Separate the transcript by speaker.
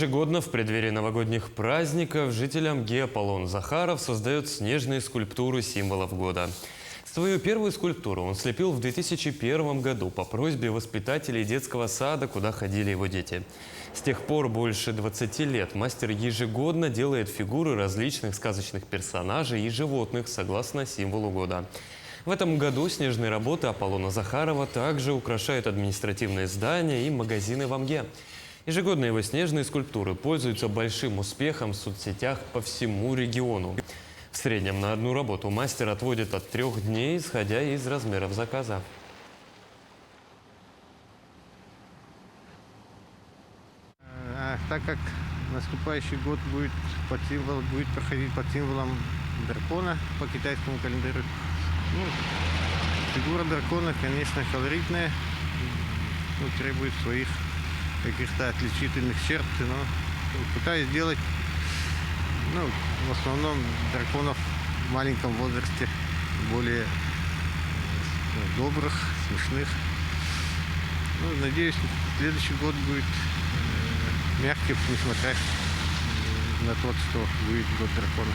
Speaker 1: Ежегодно в преддверии новогодних праздников жителям ГИ Аполлон Захаров создает снежные скульптуры символов года. Свою первую скульптуру он слепил в 2001 году по просьбе воспитателей детского сада, куда ходили его дети. С тех пор больше 20 лет мастер ежегодно делает фигуры различных сказочных персонажей и животных согласно символу года. В этом году снежные работы Аполлона Захарова также украшают административные здания и магазины в Амге. Ежегодно его снежные скульптуры пользуются большим успехом в соцсетях по всему региону. В среднем на одну работу мастер отводит от 3 дней, исходя из размеров заказа.
Speaker 2: Так как наступающий год будет проходить под символом дракона по китайскому календарю, фигура дракона, конечно, колоритная, требует своих каких-то отличительных черт, но пытаюсь делать, в основном драконов в маленьком возрасте, более добрых, смешных. Надеюсь, следующий год будет мягким, несмотря на то, что будет год дракона.